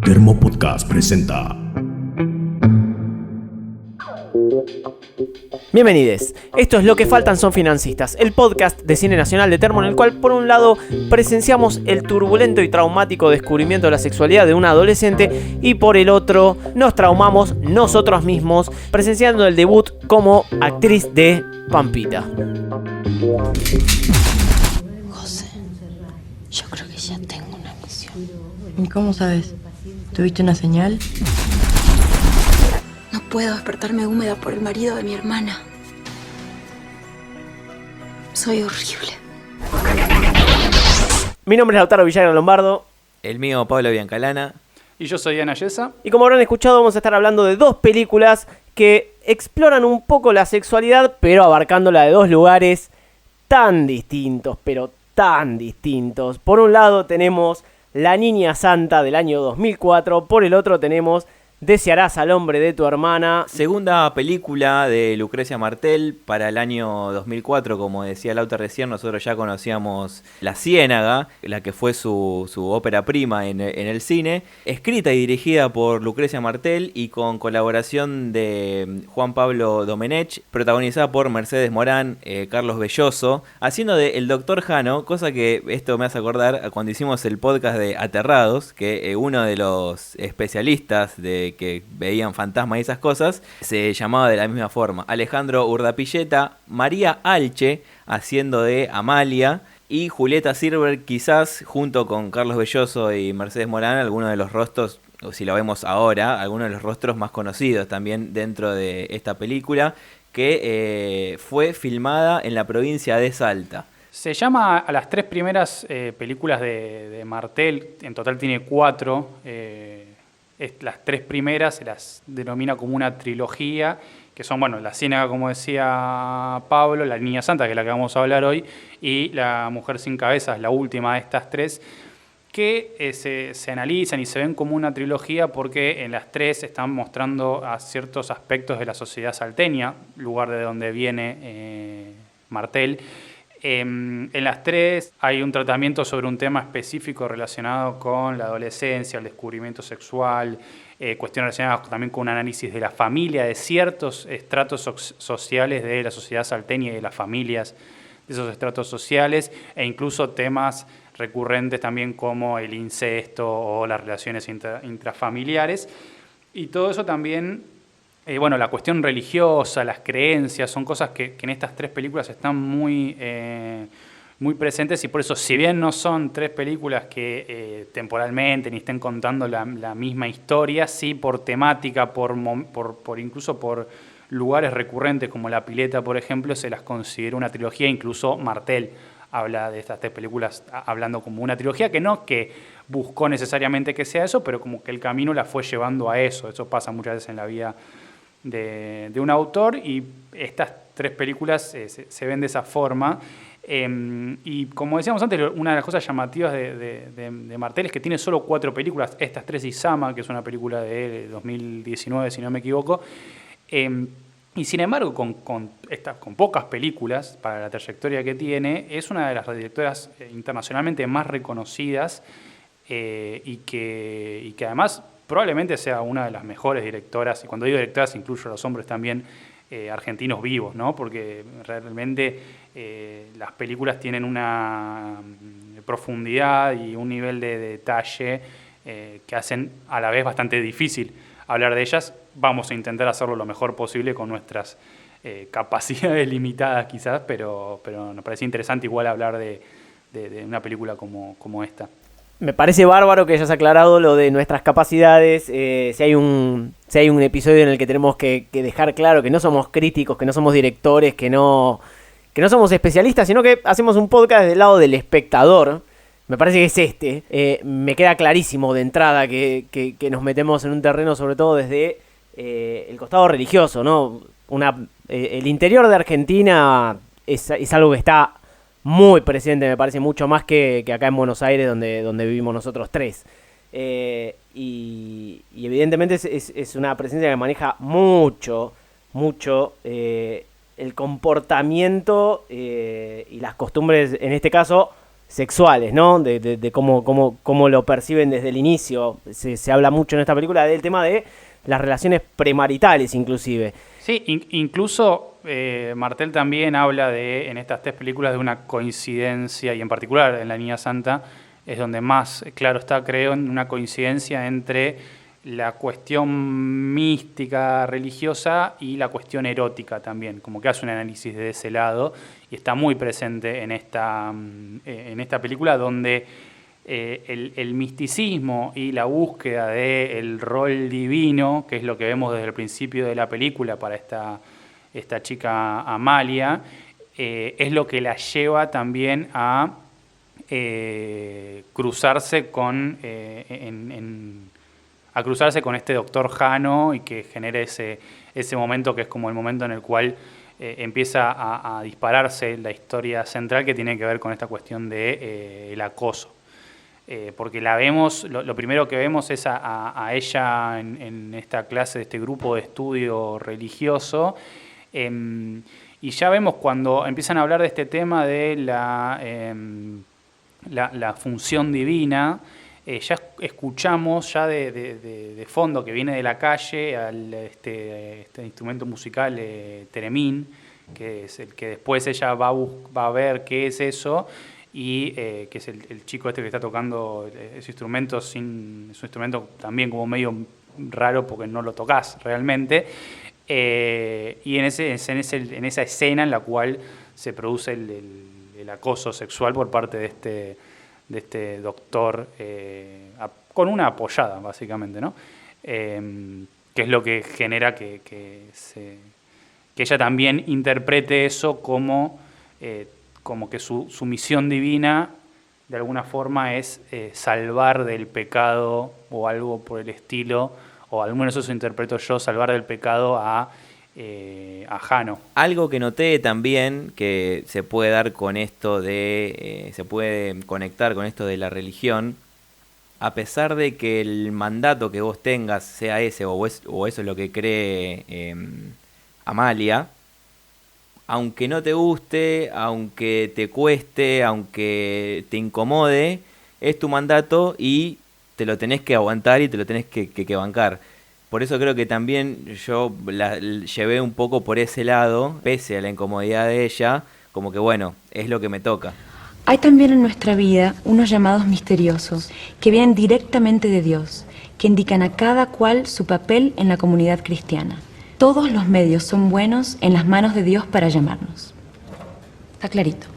Termo Podcast presenta. Bienvenidos, esto es Lo que faltan son financistas, el podcast de cine nacional de Termo en el cual por un lado presenciamos el turbulento y traumático descubrimiento de la sexualidad de una adolescente y por el otro nos traumamos nosotros mismos presenciando el debut como actriz de Pampita. José, yo creo que ya tengo una misión. ¿Y cómo sabes? ¿Tuviste una señal? No puedo despertarme húmeda por el marido de mi hermana. Soy horrible. Mi nombre es Lautaro Villagra Lombardo. El mío, Pablo Biancalana. Y yo soy Ana Yesa. Y como habrán escuchado, vamos a estar hablando de dos películas que exploran un poco la sexualidad, pero abarcándola de dos lugares tan distintos, pero tan distintos. Por un lado tenemos La Niña Santa del año 2004, por el otro tenemos Desearás al hombre de tu hermana. Segunda película de Lucrecia Martel para el año 2004, como decía Lauta recién, nosotros ya conocíamos La Ciénaga, la que fue su ópera prima en el cine, escrita y dirigida por Lucrecia Martel y con colaboración de Juan Pablo Domenech, protagonizada por Mercedes Morán, Carlos Belloso, haciendo de el Dr. Jano, cosa que esto me hace acordar a cuando hicimos el podcast de Aterrados, que uno de los especialistas de que veían fantasmas y esas cosas, se llamaba de la misma forma. Alejandro Urdapilleta, María Alche haciendo de Amalia y Julieta Silver quizás junto con Carlos Belloso y Mercedes Morán, algunos de los rostros, o si lo vemos ahora, algunos de los rostros más conocidos también dentro de esta película que fue filmada en la provincia de Salta. Se llama a las tres primeras películas de Martel, en total tiene 4. Las tres primeras se las denomina como una trilogía, que son, bueno, La Ciénaga, como decía Pablo, La Niña Santa, que es la que vamos a hablar hoy, y La Mujer sin Cabezas, la última de estas tres, que se analizan y se ven como una trilogía porque en las tres están mostrando a ciertos aspectos de la sociedad salteña, lugar de donde viene Martel. En las tres hay un tratamiento sobre un tema específico relacionado con la adolescencia, el descubrimiento sexual, cuestiones relacionadas también con un análisis de la familia, de ciertos estratos sociales de la sociedad salteña y de las familias de esos estratos sociales, e incluso temas recurrentes también como el incesto o las relaciones intrafamiliares. Y todo eso también... la cuestión religiosa, las creencias, son cosas que en estas tres películas están muy presentes y por eso, si bien no son tres películas que temporalmente ni estén contando la misma historia, sí por temática, incluso por lugares recurrentes como La Pileta, por ejemplo, se las considera una trilogía. Incluso Martel habla de estas tres películas hablando como una trilogía, que no que buscó necesariamente que sea eso, pero como que el camino la fue llevando a eso. Eso pasa muchas veces en la vida de un autor, y estas tres películas se ven de esa forma. Y como decíamos antes, una de las cosas llamativas de Martel es que tiene solo 4 películas, estas tres y Sama, que es una película de 2019, si no me equivoco. Y sin embargo, con pocas películas, para la trayectoria que tiene, es una de las directoras internacionalmente más reconocidas y que además probablemente sea una de las mejores directoras, y cuando digo directoras incluyo a los hombres también argentinos vivos, ¿no? Porque realmente las películas tienen una profundidad y un nivel de detalle que hacen a la vez bastante difícil hablar de ellas. Vamos a intentar hacerlo lo mejor posible con nuestras capacidades limitadas quizás, pero nos parece interesante igual hablar de una película como esta. Me parece bárbaro que hayas aclarado lo de nuestras capacidades. Si hay un episodio en el que tenemos que dejar claro que no somos críticos, que no somos directores, que no somos especialistas, sino que hacemos un podcast del lado del espectador. Me parece que es este. Me queda clarísimo de entrada que nos metemos en un terreno, sobre todo desde el costado religioso, ¿no? El interior de Argentina es algo que está muy presente, me parece, mucho más que acá en Buenos Aires, donde vivimos nosotros tres. Y evidentemente es una presencia que maneja mucho el comportamiento y las costumbres, en este caso, sexuales, ¿no? De cómo lo perciben desde el inicio. Se habla mucho en esta película del tema de las relaciones premaritales, inclusive. Sí, incluso Martel también habla en estas tres películas, de una coincidencia, y en particular en La Niña Santa es donde más claro está, creo, en una coincidencia entre la cuestión mística, religiosa, y la cuestión erótica también, como que hace un análisis de ese lado, y está muy presente en esta película, donde el misticismo y la búsqueda del rol divino, que es lo que vemos desde el principio de la película para esta chica Amalia, es lo que la lleva también a cruzarse con este doctor Jano, y que genere ese momento que es como el momento en el cual empieza a dispararse la historia central, que tiene que ver con esta cuestión de el acoso. Porque la vemos, lo primero que vemos es a ella en esta clase de este grupo de estudio religioso, y ya vemos cuando empiezan a hablar de este tema de la función divina, ya escuchamos ya de fondo, que viene de la calle, este instrumento musical Teremín, que es el que después ella va a ver qué es eso, y que es el chico este que está tocando ese instrumento, es un instrumento también como medio raro porque no lo tocas realmente, y en esa escena en la cual se produce el acoso sexual por parte de este doctor, con una apoyada básicamente, ¿no? Que es lo que genera que ella también interprete eso como que su misión divina de alguna forma es salvar del pecado, o algo por el estilo, o al menos eso interpreto yo, salvar del pecado a Jano. Algo que noté también, que se puede dar con esto se puede conectar con esto de la religión, a pesar de que el mandato que vos tengas sea ese, o eso es lo que cree Amalia, aunque no te guste, aunque te cueste, aunque te incomode, es tu mandato y te lo tenés que aguantar y te lo tenés que bancar. Por eso creo que también yo la llevé un poco por ese lado, pese a la incomodidad de ella, como que bueno, es lo que me toca. Hay también en nuestra vida unos llamados misteriosos que vienen directamente de Dios, que indican a cada cual su papel en la comunidad cristiana. Todos los medios son buenos en las manos de Dios para llamarnos. Está clarito.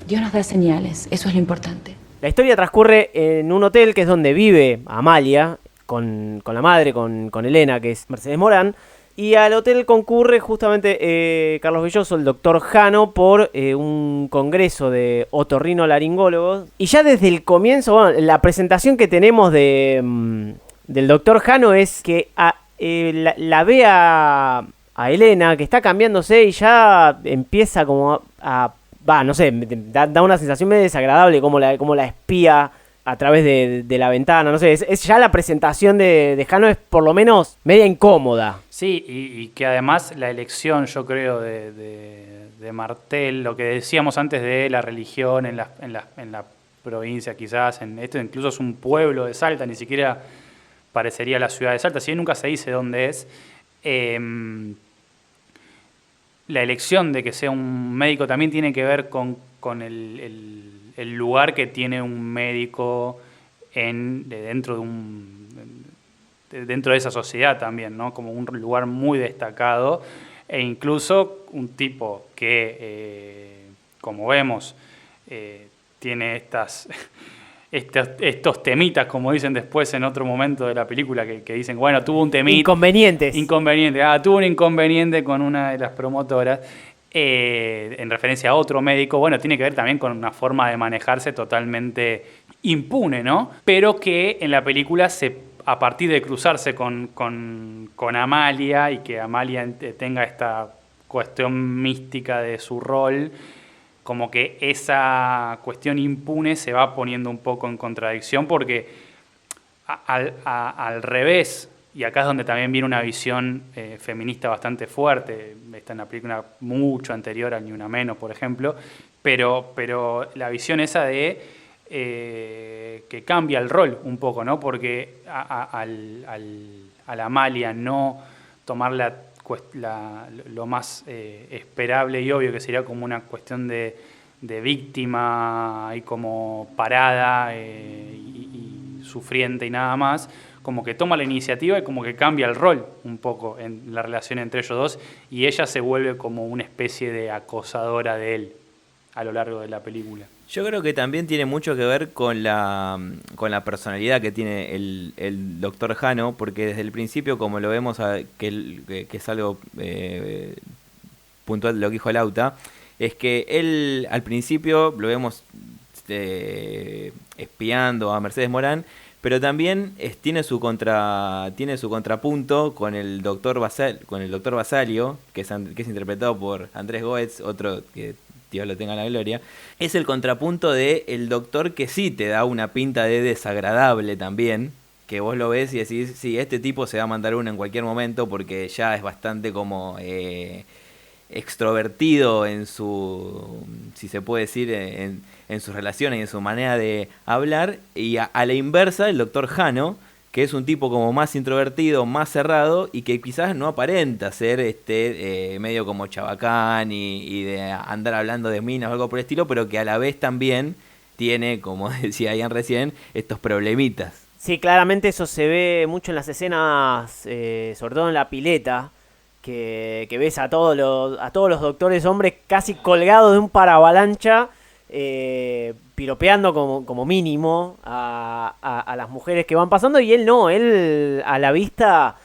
Dios nos da señales, eso es lo importante. La historia transcurre en un hotel que es donde vive Amalia, con la madre, con Elena, que es Mercedes Morán, y al hotel concurre justamente Carlos Belloso, el doctor Jano, por un congreso de otorrinolaringólogos. Y ya desde el comienzo, bueno, la presentación que tenemos del doctor Jano es que la ve a Elena, que está cambiándose, y ya empieza como no sé, da una sensación medio desagradable, como la espía a través de la ventana, no sé, es ya la presentación de Jano es por lo menos media incómoda. Sí, y que además la elección, yo creo, de Martel, lo que decíamos antes de la religión en la provincia quizás, esto incluso es un pueblo de Salta, ni siquiera parecería la ciudad de Salta, si bien nunca se dice dónde es, la elección de que sea un médico también tiene que ver con el lugar que tiene un médico dentro de esa sociedad también, ¿no? Como un lugar muy destacado, e incluso un tipo que, como vemos, tiene estos temitas, como dicen después en otro momento de la película, que dicen, bueno, tuvo un temita. Inconveniente. Tuvo un inconveniente con una de las promotoras, en referencia a otro médico. Bueno, tiene que ver también con una forma de manejarse totalmente impune, ¿no? Pero que en la película, a partir de cruzarse con Amalia, y que Amalia tenga esta cuestión mística de su rol, como que esa cuestión impune se va poniendo un poco en contradicción, porque al revés, Y acá es donde también viene una visión feminista bastante fuerte. Está en la película mucho anterior a Ni Una Menos, por ejemplo. Pero la visión esa de que cambia el rol un poco, ¿no? Porque a la Amalia no tomar lo más esperable y obvio, que sería como una cuestión de víctima y como parada y sufriente y nada más, como que toma la iniciativa y como que cambia el rol un poco en la relación entre ellos dos, y ella se vuelve como una especie de acosadora de él a lo largo de la película. Yo creo que también tiene mucho que ver con la personalidad que tiene el Dr. Jano, porque desde el principio, como lo vemos, que es algo puntual de lo que dijo Lauta, es que él al principio lo vemos espiando a Mercedes Morán, pero también tiene su contrapunto con el doctor Basalio, que es interpretado por Andrés Goetz, otro que Dios lo tenga en la gloria. Es el contrapunto de el doctor que sí te da una pinta de desagradable también, que vos lo ves y decís, sí, este tipo se va a mandar una en cualquier momento, porque ya es bastante como extrovertido en su, si se puede decir, en sus relaciones y en su manera de hablar, y a la inversa el doctor Jano, que es un tipo como más introvertido, más cerrado, y que quizás no aparenta ser medio como chabacán y de andar hablando de minas o algo por el estilo, pero que a la vez también tiene, como decía Ian recién, estos problemitas. Sí, claramente eso se ve mucho en las escenas, sobre todo en la pileta, que ves a todos los doctores hombres casi colgados de un paravalancha, piropeando como mínimo a las mujeres que van pasando, y él no, él a la vista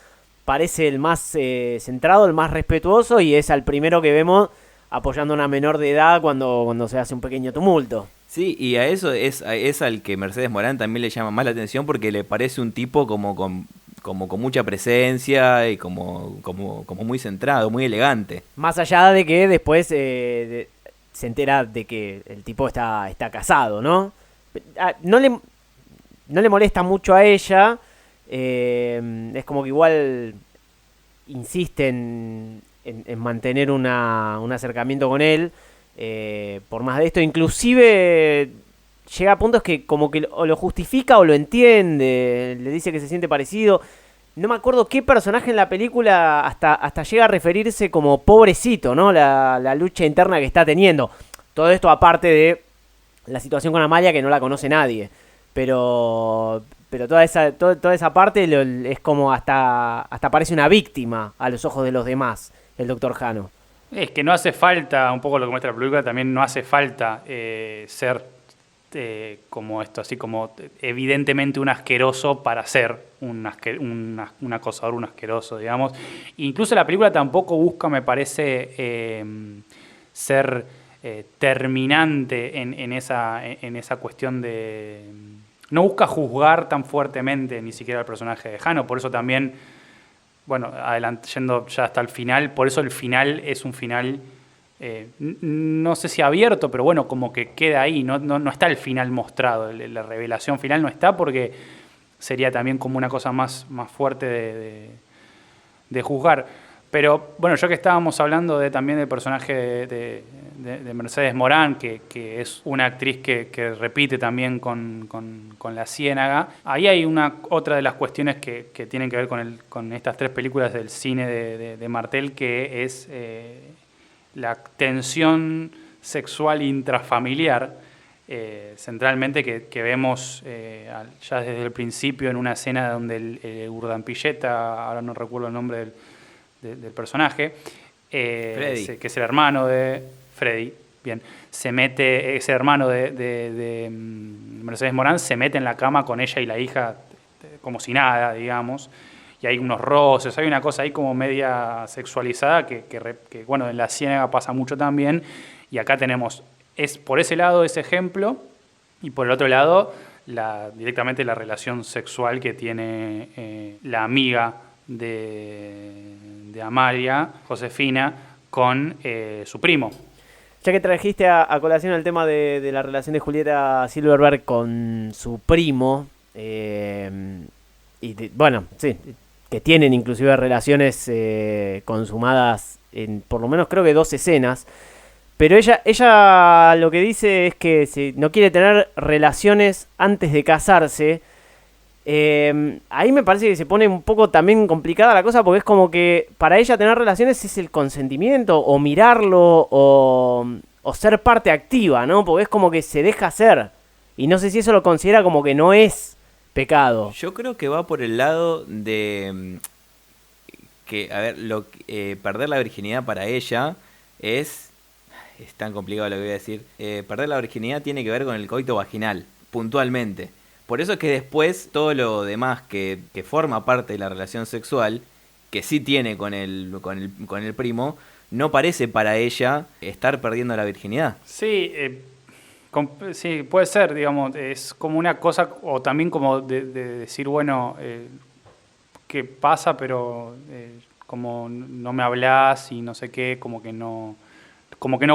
parece el más centrado, el más respetuoso, y es al primero que vemos apoyando a una menor de edad cuando se hace un pequeño tumulto. Sí, y a eso es al que Mercedes Morán también le llama más la atención, porque le parece un tipo como con mucha presencia y como muy centrado, muy elegante. Más allá de que después se entera de que el tipo está casado, ¿no? No le molesta mucho a ella, es como que igual insiste en mantener un acercamiento con él, por más de esto, inclusive llega a puntos que como que o lo justifica o lo entiende, le dice que se siente parecido. No me acuerdo qué personaje en la película hasta llega a referirse como pobrecito, ¿no? La lucha interna que está teniendo. Todo esto aparte de la situación con Amalia, que no la conoce nadie. Pero toda esa parte es como hasta parece una víctima a los ojos de los demás, el Dr. Jano. Es que no hace falta, un poco lo que muestra la película, también no hace falta ser como esto, así como evidentemente un asqueroso para ser un acosador, un asqueroso, digamos. Incluso la película tampoco busca, me parece, ser terminante en esa cuestión de... No busca juzgar tan fuertemente ni siquiera al personaje de Jano, por eso también, bueno, yendo ya hasta el final, por eso el final es un final... no sé si abierto, pero bueno, como que queda ahí, no está el final mostrado, la revelación final no está, porque sería también como una cosa más fuerte de juzgar. Pero bueno, ya que estábamos hablando también del personaje de Mercedes Morán, que es una actriz que repite también con La Ciénaga, ahí hay otra de las cuestiones que tienen que ver con estas tres películas del cine de Martel, que es... la tensión sexual intrafamiliar, centralmente que vemos ya desde el principio en una escena donde el Urdampilleta, ahora no recuerdo el nombre del personaje, que es el hermano de Freddy, bien, ese hermano de Mercedes Morán se mete en la cama con ella y la hija como si nada, digamos. Y hay unos roces, hay una cosa ahí como media sexualizada que bueno, en La Ciénaga pasa mucho también, y acá tenemos, por ese lado ese ejemplo, y por el otro lado directamente la relación sexual que tiene la amiga de Amalia, Josefina, con su primo. Ya que trajiste a colación el tema de la relación de Julieta Silverberg con su primo, bueno, sí... que tienen inclusive relaciones consumadas en por lo menos creo que 2 escenas. Pero ella lo que dice es que no quiere tener relaciones antes de casarse. Ahí me parece que se pone un poco también complicada la cosa, porque es como que para ella tener relaciones es el consentimiento, o mirarlo, o ser parte activa, ¿no? Porque es como que se deja hacer. Y no sé si eso lo considera como que no es pecado. Yo creo que va por el lado de que, a ver, perder la virginidad para ella es tan complicado lo que voy a decir. Perder la virginidad tiene que ver con el coito vaginal, puntualmente. Por eso es que después todo lo demás que forma parte de la relación sexual, que sí tiene con el primo, no parece para ella estar perdiendo la virginidad. Sí, sí, puede ser, digamos, es como una cosa, o también como de decir, bueno, ¿qué pasa? Pero como no me hablas y no sé qué, como que no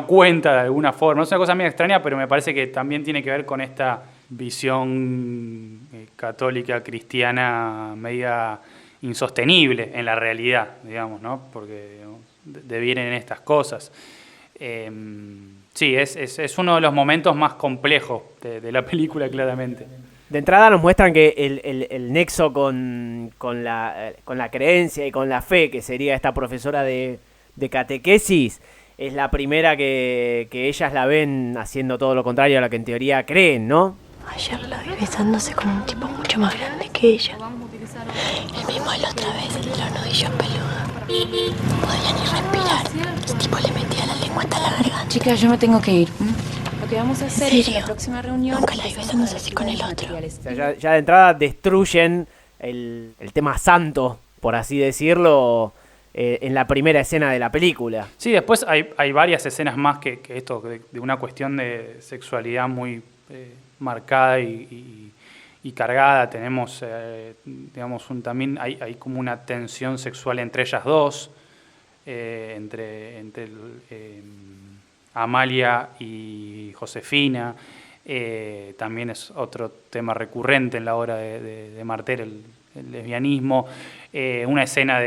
cuenta de alguna forma. Es una cosa muy extraña, pero me parece que también tiene que ver con esta visión católica, cristiana, media insostenible en la realidad, digamos, ¿no? Porque digamos, devienen estas cosas. Sí, es uno de los momentos más complejos de la película, claramente. De entrada nos muestran que el nexo con la creencia y con la fe, que sería esta profesora de catequesis, es la primera que ellas la ven haciendo todo lo contrario a lo que en teoría creen, ¿no? Ayer la vi besándose con un tipo mucho más grande que ella. El mismo de la otra vez, los nudillos peludos. No podía ni respirar. El tipo le metía la lengua hasta la garganta. Chicas, yo me tengo que ir. Lo que vamos a hacer ¿En es serio? en la próxima reunión... Nunca la vi besándose así con el otro. O sea, ya de entrada destruyen el tema santo, por así decirlo, en la primera escena de la película. Sí, después hay varias escenas más que esto, de una cuestión de sexualidad muy marcada y cargada. Tenemos, digamos, también hay como una tensión sexual entre ellas dos, entre Amalia y Josefina. También es otro tema recurrente en la obra de Martel, el lesbianismo. Una escena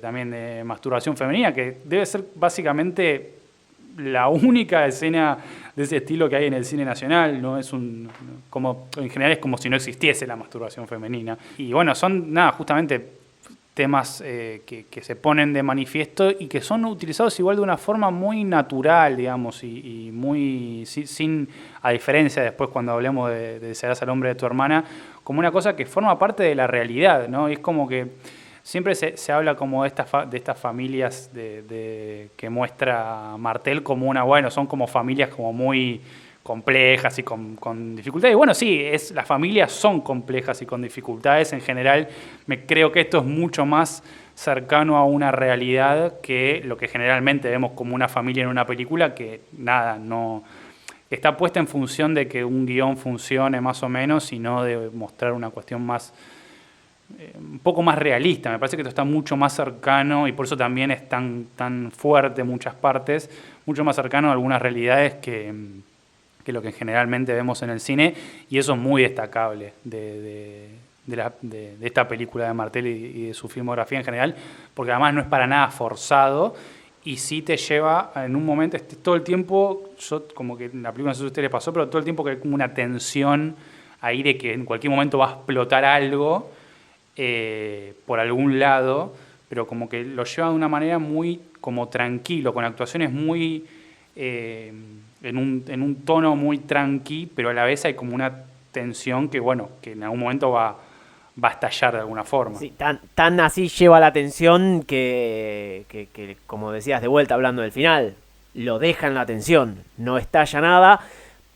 también de masturbación femenina, que debe ser básicamente la única escena de ese estilo que hay en el cine nacional. No es como en general es como si no existiese la masturbación femenina. Y bueno, son justamente temas que se ponen de manifiesto y que son utilizados igual de una forma muy natural, digamos, y muy sin, a diferencia después cuando hablemos de Desearás al hombre de tu hermana, como una cosa que forma parte de la realidad, ¿no? Y es como que siempre se habla como de estas familias que muestra Martel como son como familias como muy complejas y con dificultades. Y bueno, sí, las familias son complejas y con dificultades en general. Creo que esto es mucho más cercano a una realidad que lo que generalmente vemos como una familia en una película, que no está puesta en función de que un guión funcione más o menos, y no de mostrar una cuestión más un poco más realista. Me parece que esto está mucho más cercano, y por eso también es tan fuerte en muchas partes, mucho más cercano a algunas realidades que lo que generalmente vemos en el cine, y eso es muy destacable de esta película de Martel y de su filmografía en general, porque además no es para nada forzado, y sí te lleva en un momento, todo el tiempo, como que en la película no sé si a ustedes les pasó, pero todo el tiempo que hay como una tensión ahí de que en cualquier momento va a explotar algo por algún lado, pero como que lo lleva de una manera muy como tranquilo, con actuaciones muy en un tono muy tranqui, pero a la vez hay como una tensión que en algún momento va a estallar de alguna forma. Sí, tan así lleva la tensión que, como decías, de vuelta hablando del final, lo deja en la tensión, no estalla nada.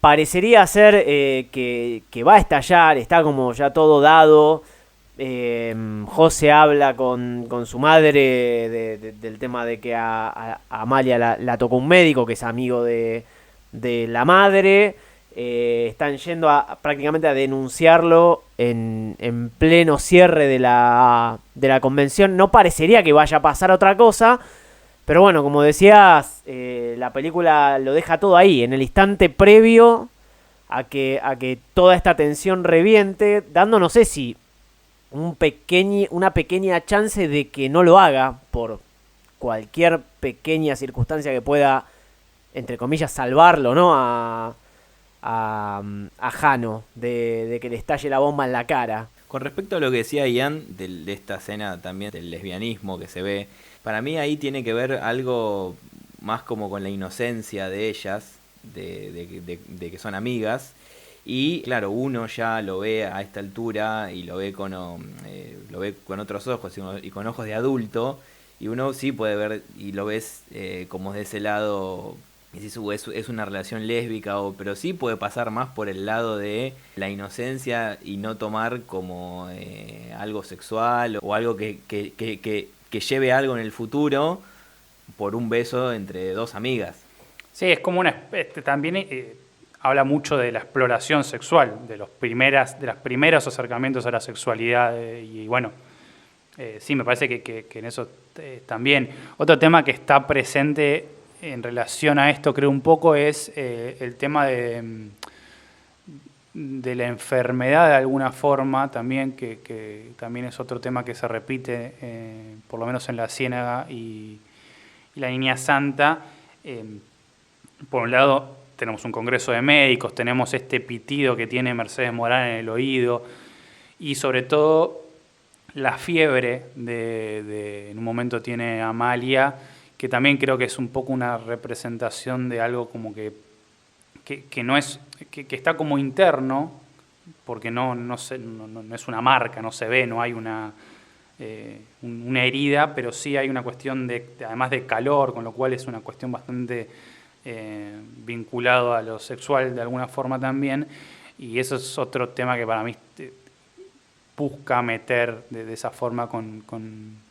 Parecería ser que va a estallar, está como ya todo dado. José habla con su madre del tema de que a Amalia la tocó un médico que es amigo de la madre. Están yendo prácticamente a denunciarlo en pleno cierre de la convención. No parecería que vaya a pasar otra cosa, pero bueno, como decías, la película lo deja todo ahí, en el instante previo a que toda esta tensión reviente, dando, no sé si una pequeña chance de que no lo haga por cualquier pequeña circunstancia que pueda, entre comillas, salvarlo, ¿no? A Jano de que le estalle la bomba en la cara. Con respecto a lo que decía Ian de esta escena también del lesbianismo que se ve, para mí ahí tiene que ver algo más como con la inocencia de ellas, de que son amigas. Y claro, uno ya lo ve a esta altura y lo ve con otros ojos y con ojos de adulto, y uno sí puede ver y lo ves como de ese lado, y dices, es una relación lésbica, pero sí puede pasar más por el lado de la inocencia y no tomar como algo sexual o algo que lleve algo en el futuro por un beso entre dos amigas. Sí, es como también habla mucho de la exploración sexual, de los primeros acercamientos a la sexualidad, y bueno, sí, me parece que en eso también. Otro tema que está presente en relación a esto, creo un poco, es el tema de la enfermedad de alguna forma, también, que también es otro tema que se repite, por lo menos en La Ciénaga y La Niña Santa. Por un lado, tenemos un congreso de médicos, tenemos este pitido que tiene Mercedes Morán en el oído, y sobre todo la fiebre en un momento tiene Amalia, que también creo que es un poco una representación de algo como que no es, que está como interno, porque no es una marca, no se ve, no hay una herida, pero sí hay una cuestión además de calor, con lo cual es una cuestión bastante vinculado a lo sexual de alguna forma también, y eso es otro tema que para mí busca meter de esa forma con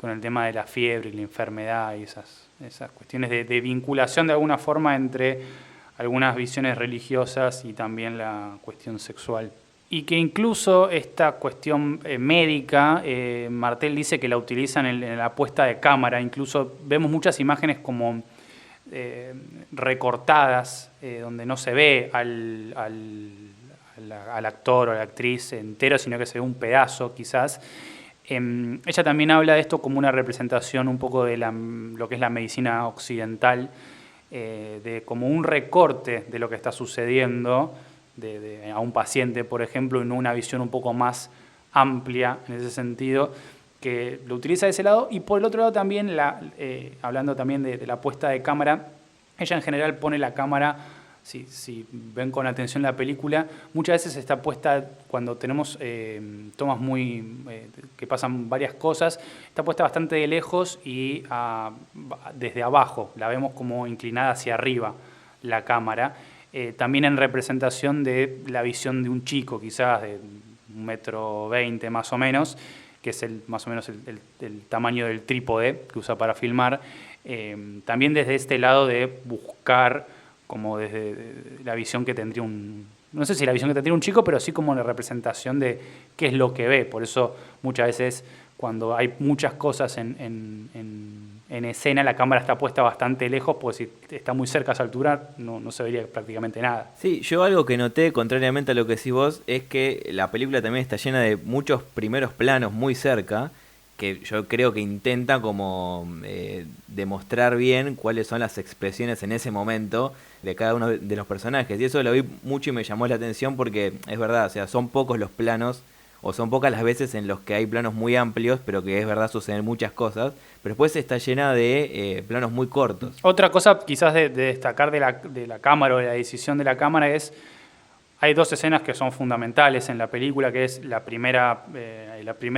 el tema de la fiebre y la enfermedad y esas cuestiones de vinculación de alguna forma entre algunas visiones religiosas y también la cuestión sexual. Y que incluso esta cuestión médica, Martel dice que la utilizan en la puesta de cámara, incluso vemos muchas imágenes como recortadas, donde no se ve al actor o a la actriz entero, sino que se ve un pedazo quizás. Ella también habla de esto como una representación un poco de lo que es la medicina occidental, de como un recorte de lo que está sucediendo a un paciente, por ejemplo, en una visión un poco más amplia en ese sentido, que lo utiliza de ese lado. Y por el otro lado también, hablando también de la puesta de cámara, ella en general pone la cámara, si ven con atención la película, muchas veces está puesta, cuando tenemos tomas que pasan varias cosas, está puesta bastante de lejos y desde abajo, la vemos como inclinada hacia arriba la cámara, también en representación de la visión de un chico, quizás de 1,20 m más o menos, que es más o menos el tamaño del trípode que usa para filmar, también desde este lado de buscar como desde la visión que tendría no sé si la visión que tendría un chico, pero sí como la representación de qué es lo que ve. Por eso muchas veces cuando hay muchas cosas en escena, la cámara está puesta bastante lejos, porque si está muy cerca a esa altura no se vería prácticamente nada. Sí, yo algo que noté, contrariamente a lo que decís vos, es que la película también está llena de muchos primeros planos muy cerca, que yo creo que intenta como demostrar bien cuáles son las expresiones en ese momento de cada uno de los personajes. Y eso lo vi mucho y me llamó la atención porque es verdad, o sea, son pocos los planos, o son pocas las veces en los que hay planos muy amplios, pero que es verdad suceden muchas cosas, pero después está llena de planos muy cortos. Otra cosa quizás de destacar de la cámara o de la decisión de la cámara es, hay dos escenas que son fundamentales en la película, que es la primera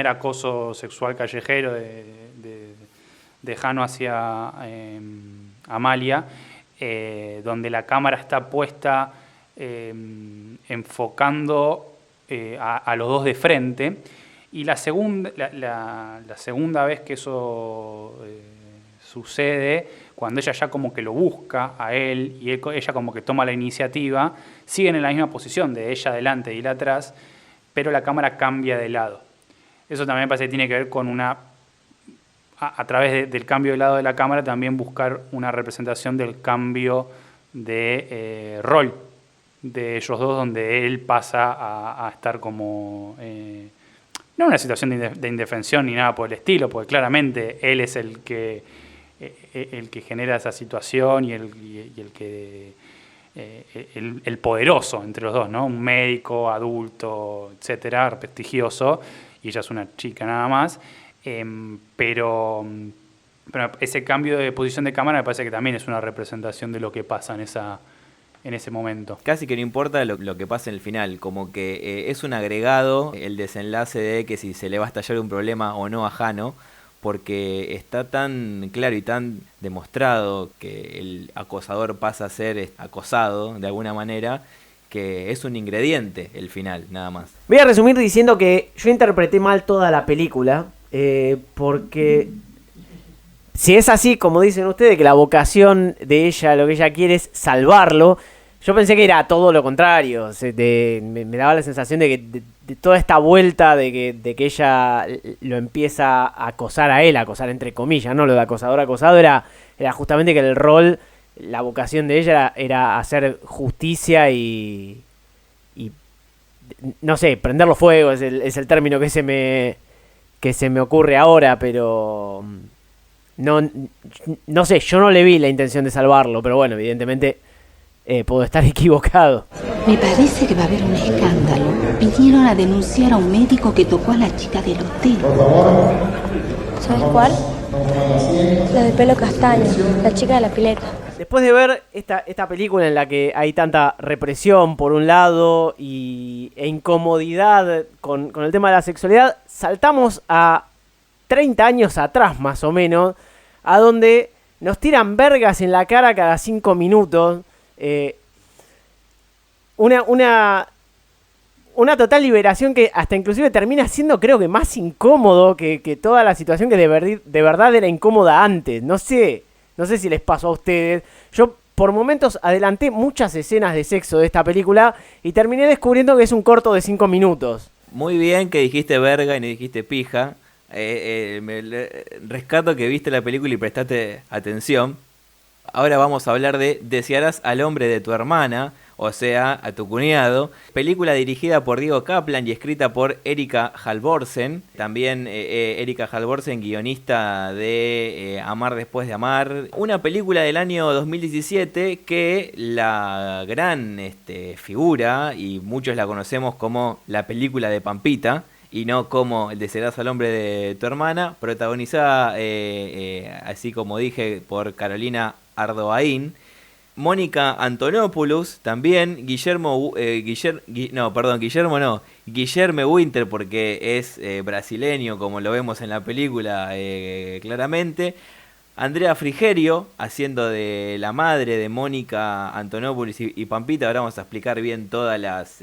acoso sexual callejero de Jano hacia Amalia, donde la cámara está puesta enfocando a los dos de frente, y la segunda vez que eso sucede, cuando ella ya como que lo busca a él y ella como que toma la iniciativa, siguen en la misma posición de ella adelante y él atrás, pero la cámara cambia de lado. Eso también me parece que tiene que ver con a través del cambio de lado de la cámara, también buscar una representación del cambio de rol de ellos dos, donde él pasa a estar como, no una situación de indefensión ni nada por el estilo, porque claramente él es el que genera esa situación y el poderoso entre los dos, ¿no? Un médico, adulto, etcétera, prestigioso, y ella es una chica nada más. Pero ese cambio de posición de cámara me parece que también es una representación de lo que pasa en ese momento. Casi que no importa lo que pase en el final, como que es un agregado el desenlace de que si se le va a estallar un problema o no a Jano, porque está tan claro y tan demostrado que el acosador pasa a ser acosado de alguna manera, que es un ingrediente el final, nada más. Voy a resumir diciendo que yo interpreté mal toda la película, porque si es así, como dicen ustedes, que la vocación de ella, lo que ella quiere es salvarlo, yo pensé que era todo lo contrario. Me daba la sensación de que de toda esta vuelta de que ella lo empieza a acosar a él, acosar entre comillas, ¿no? Lo de acosador acosado era justamente que el rol, la vocación de ella era hacer justicia y no sé, prender los fuegos es el término que se me ocurre ahora, pero no sé, yo no le vi la intención de salvarlo, pero bueno, evidentemente puedo estar equivocado. Me parece que va a haber un escándalo. Vinieron a denunciar a un médico que tocó a la chica del hotel. ¿Sabes cuál? La de pelo castaño, la chica de la pileta. Después de ver esta película en la que hay tanta represión por un lado e incomodidad con el tema de la sexualidad, saltamos a 30 años atrás más o menos, a donde nos tiran vergas en la cara cada 5 minutos. Una total liberación que hasta inclusive termina siendo, creo que más incómodo que toda la situación que de verdad era incómoda antes. No sé si les pasó a ustedes. Yo por momentos adelanté muchas escenas de sexo de esta película y terminé descubriendo que es un corto de 5 minutos. Muy bien que dijiste verga y no dijiste pija. Rescato que viste la película y prestaste atención. Ahora vamos a hablar de Desearás al hombre de tu hermana, o sea, a tu cuñado. Película dirigida por Diego Kaplan y escrita por Erika Halvorsen. También Erika Halvorsen, guionista de Amar después de amar. Una película del año 2017 que la gran figura, y muchos la conocemos como la película de Pampita, y no como el Desearás al hombre de tu hermana, protagonizada, así como dije, por Carolina Ardoain, Mónica Antonopoulos, también Guillermo Winter, porque es brasileño, como lo vemos en la película claramente. Andrea Frigerio, haciendo de la madre de Mónica Antonopoulos y Pampita. Ahora vamos a explicar bien todas las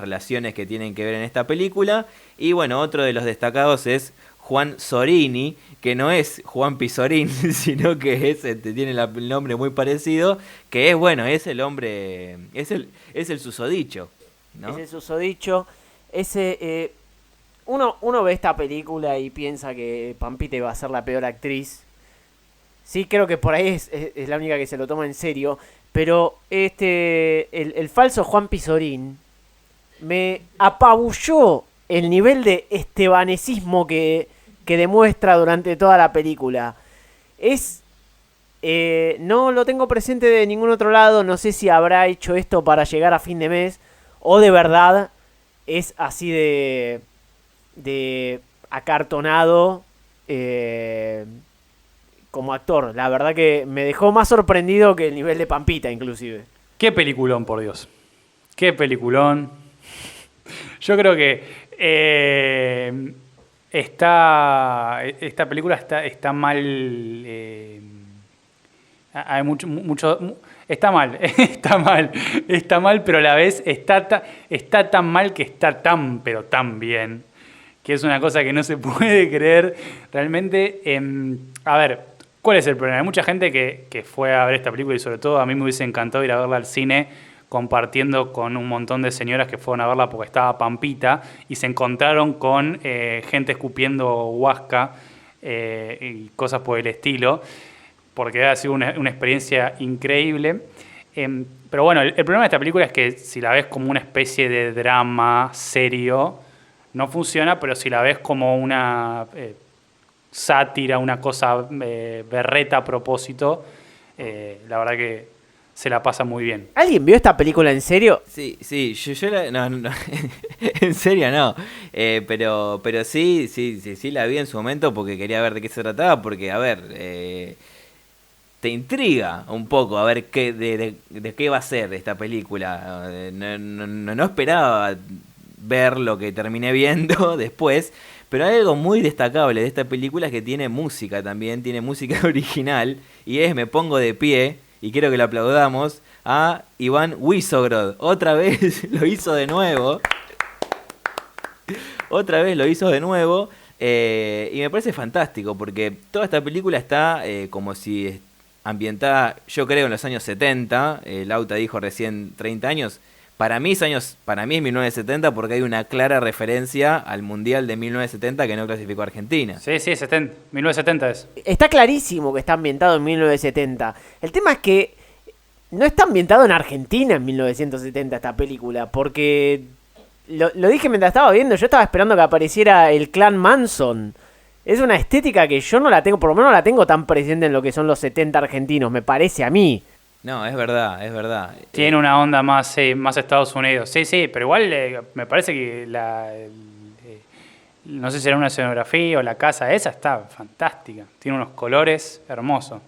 relaciones que tienen que ver en esta película. Y bueno, otro de los destacados es Juan Sorini, que no es Juan Pizorín, sino que tiene el nombre muy parecido, que es el hombre, es el susodicho, ¿no? Es el susodicho. Uno ve esta película y piensa que Pampita iba a ser la peor actriz. Sí, creo que por ahí es la única que se lo toma en serio. Pero el falso Juan Pizorín me apabulló el nivel de estebanecismo que demuestra durante toda la película. No lo tengo presente de ningún otro lado. No sé si habrá hecho esto para llegar a fin de mes o de verdad es así de acartonado como actor. La verdad que me dejó más sorprendido que el nivel de Pampita inclusive. Qué peliculón, por Dios. Qué peliculón. Yo creo que esta película está mal. Hay mucho está mal, está mal, pero a la vez está tan mal que está pero tan bien, que es una cosa que no se puede creer realmente. A ver, ¿cuál es el problema? Hay mucha gente que fue a ver esta película y sobre todo a mí me hubiese encantado ir a verla al cine compartiendo con un montón de señoras que fueron a verla porque estaba Pampita y se encontraron con gente escupiendo huasca y cosas por el estilo, porque ha sido una experiencia increíble. Pero bueno, el problema de esta película es que si la ves como una especie de drama serio, no funciona, pero si la ves como una sátira, una cosa berreta a propósito, la verdad que se la pasa muy bien. ¿Alguien vio esta película en serio? Sí, no, en serio no, pero sí la vi en su momento porque quería ver de qué se trataba, porque a ver, te intriga un poco a ver de qué va a ser esta película. No esperaba ver lo que terminé viendo después, pero hay algo muy destacable de esta película es que tiene música también, tiene música original, y Me pongo de pie, y quiero que lo aplaudamos, a Iván Wizogrod. Otra vez lo hizo de nuevo. Y me parece fantástico, porque toda esta película está como si ambientada, yo creo, en los años 70. Lauta dijo recién 30 años. Para mí es 1970 porque hay una clara referencia al Mundial de 1970 que no clasificó a Argentina. Sí, 1970 es. Está clarísimo que está ambientado en 1970. El tema es que no está ambientado en Argentina en 1970 esta película, porque lo dije mientras estaba viendo, yo estaba esperando que apareciera el clan Manson. Es una estética que yo no la tengo, por lo menos no la tengo tan presente en lo que son los 70 argentinos, me parece a mí. No, es verdad. Tiene una onda más Estados Unidos. Sí, pero igual me parece que no sé si era una escenografía o la casa esa está fantástica. Tiene unos colores hermosos.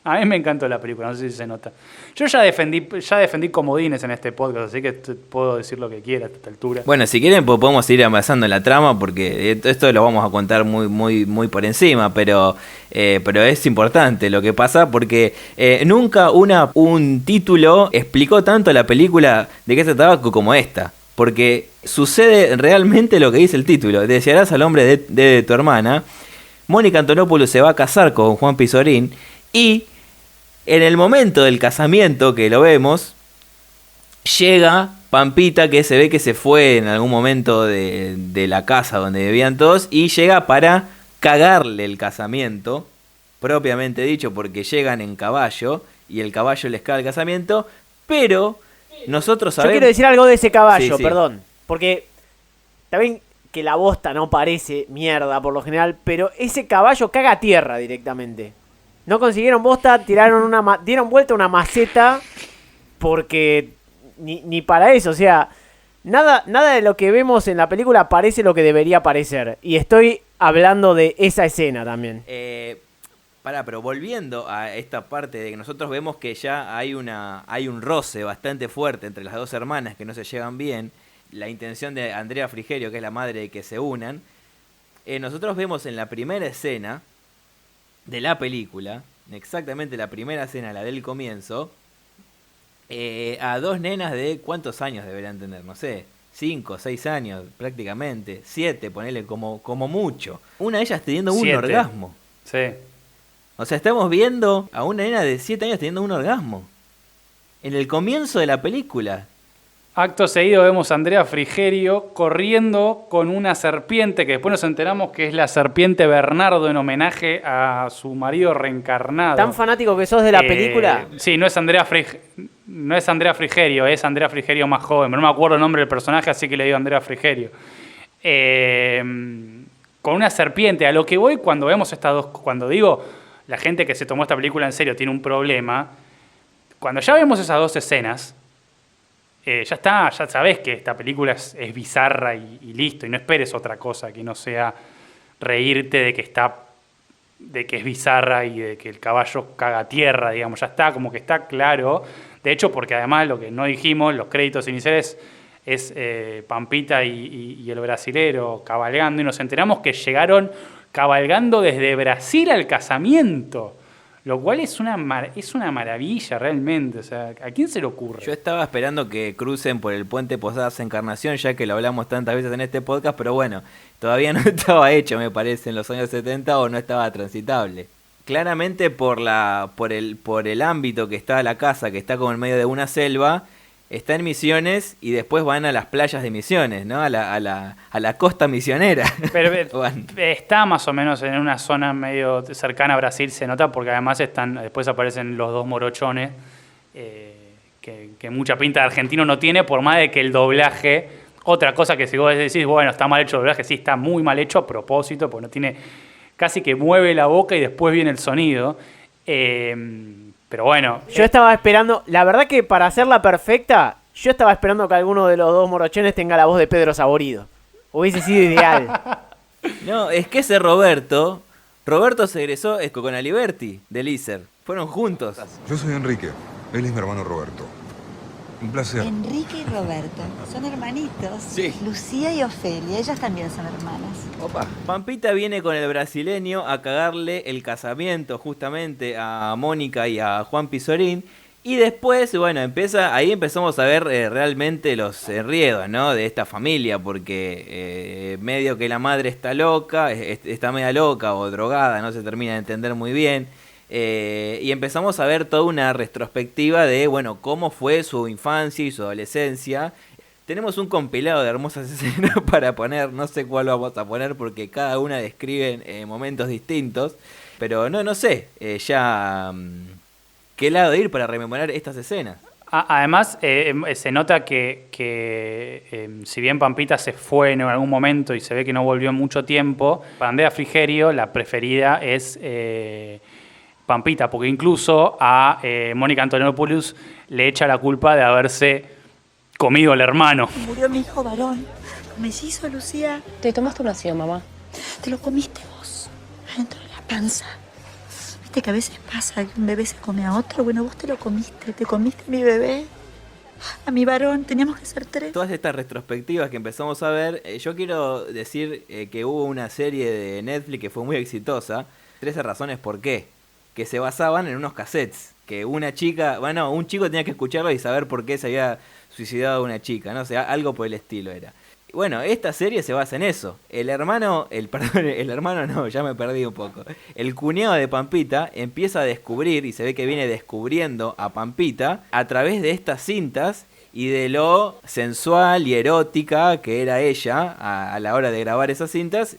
A mí me encantó la película, no sé si se nota. Yo ya defendí comodines en este podcast, así que puedo decir lo que quiera a esta altura. Bueno, si quieren podemos ir avanzando en la trama, porque esto lo vamos a contar muy por encima, pero es importante lo que pasa, porque nunca un título explicó tanto la película de qué se trataba como esta. Porque sucede realmente lo que dice el título. Desearás al hombre de tu hermana. Mónica Antonopoulos se va a casar con Juan Pizorín, y en el momento del casamiento que lo vemos, llega Pampita, que se ve que se fue en algún momento de la casa donde vivían todos, y llega para cagarle el casamiento, propiamente dicho, porque llegan en caballo y el caballo les caga el casamiento, pero nosotros sabemos... Yo quiero decir algo de ese caballo, Sí. perdón, porque también que la bosta no parece mierda por lo general, pero ese caballo caga a tierra directamente. No consiguieron bosta, dieron vuelta una maceta porque ni para eso, o sea, nada de lo que vemos en la película parece lo que debería parecer. Y estoy hablando de esa escena también. Pero volviendo a esta parte de que nosotros vemos que ya hay un roce bastante fuerte entre las dos hermanas que no se llevan bien, la intención de Andrea Frigerio, que es la madre, de que se unan, nosotros vemos en la primera escena de la película, exactamente la primera escena, la del comienzo, a dos nenas de ¿cuántos años deberían tener? No sé, 5, 6 años prácticamente, 7, ponele como mucho. Una de ellas teniendo 7. un orgasmo. Sí. O sea, estamos viendo a una nena de 7 años teniendo un orgasmo. En el comienzo de la película. Acto seguido vemos a Andrea Frigerio corriendo con una serpiente, que después nos enteramos que es la serpiente Bernardo en homenaje a su marido reencarnado. ¿Tan fanático que sos de la película? Sí, no es Andrea Frigerio, es Andrea Frigerio más joven, pero no me acuerdo el nombre del personaje, así que le digo Andrea Frigerio. Con una serpiente, a lo que voy cuando vemos estas dos, cuando digo la gente que se tomó esta película en serio tiene un problema, cuando ya vemos esas dos escenas, ya sabés que esta película es bizarra y listo, y no esperes otra cosa que no sea reírte de que es bizarra y de que el caballo caga tierra, digamos, ya está, como que está claro. De hecho, porque además lo que no dijimos, los créditos iniciales es Pampita y el brasilero cabalgando, y nos enteramos que llegaron cabalgando desde Brasil al casamiento. Lo cual es una maravilla realmente. O sea, ¿a quién se le ocurre? Yo estaba esperando que crucen por el puente Posadas Encarnación, ya que lo hablamos tantas veces en este podcast, pero bueno, todavía no estaba hecho, me parece, en los años 70, o no estaba transitable. Claramente por el ámbito que está la casa, que está como en medio de una selva, está en Misiones y después van a las playas de Misiones, ¿no? A la costa misionera. Pero está más o menos en una zona medio cercana a Brasil, se nota, porque además después aparecen los dos morochones, que mucha pinta de argentino no tiene, por más de que el doblaje Otra cosa que si vos decís, bueno, está mal hecho el doblaje, sí, está muy mal hecho a propósito, porque no tiene, casi que mueve la boca y después viene el sonido. Pero bueno. Yo estaba esperando, la verdad que para hacerla perfecta, yo estaba esperando que alguno de los dos morochones tenga la voz de Pedro Saborido. Hubiese sido ideal. No, es que ese Roberto se egresó con Aliberti, de Lícer. Fueron juntos. Yo soy Enrique, él es mi hermano Roberto. Un placer. Enrique y Roberto, son hermanitos. Sí. Lucía y Ofelia, ellas también son hermanas. Opa. Pampita viene con el brasileño a cagarle el casamiento justamente a Mónica y a Juan Pizorín. Y después, bueno, ahí empezamos a ver realmente los enredos, ¿no? De esta familia, porque medio que la madre está loca, está media loca o drogada, no se termina de entender muy bien. Y empezamos a ver toda una retrospectiva de, bueno, cómo fue su infancia y su adolescencia. Tenemos un compilado de hermosas escenas para poner, no sé cuál vamos a poner porque cada una describe momentos distintos. Pero no sé, qué lado ir para rememorar estas escenas. Además, se nota que si bien Pampita se fue en algún momento y se ve que no volvió en mucho tiempo, para Andrea Frigerio la preferida es Pampita, porque incluso a Mónica Antonopoulos le echa la culpa de haberse comido al hermano. Murió mi hijo varón, mellizo, Lucía. ¿Te tomaste un ácido, mamá? Te lo comiste vos, adentro de la panza. Viste que a veces pasa que un bebé se come a otro. Bueno, vos te comiste a mi bebé, a mi varón, teníamos que ser 3. Todas estas retrospectivas que empezamos a ver, yo quiero decir que hubo una serie de Netflix que fue muy exitosa, 13 razones por qué, que se basaban en unos cassettes, que un chico tenía que escucharlo y saber por qué se había suicidado una chica, ¿no? O sea, algo por el estilo era. Bueno, esta serie se basa en eso. El hermano no, ya me perdí un poco. El cuñado de Pampita empieza a descubrir, y se ve que viene descubriendo a Pampita a través de estas cintas y de lo sensual y erótica que era ella a la hora de grabar esas cintas.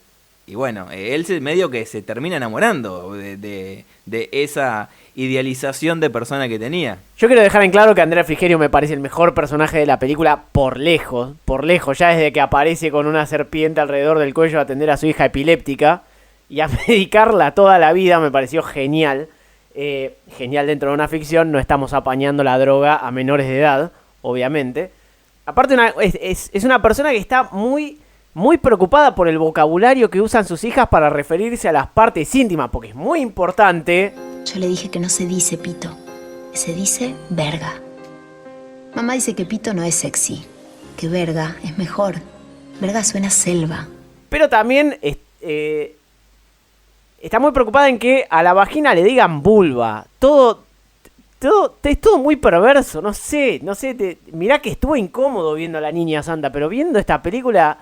Y bueno, él medio que se termina enamorando de esa idealización de persona que tenía. Yo quiero dejar en claro que Andrea Frigerio me parece el mejor personaje de la película por lejos, ya desde que aparece con una serpiente alrededor del cuello a atender a su hija epiléptica y a medicarla toda la vida, me pareció genial. Genial dentro de una ficción, no estamos apañando la droga a menores de edad, obviamente. Aparte es una persona que está muy preocupada por el vocabulario que usan sus hijas para referirse a las partes íntimas, porque es muy importante. Yo le dije que no se dice pito, que se dice verga. Mamá dice que pito no es sexy, que verga es mejor. Verga suena a selva. Pero también está muy preocupada en que a la vagina le digan vulva. Todo es todo muy perverso, no sé. Mirá que estuvo incómodo viendo a la Niña Santa, pero viendo esta película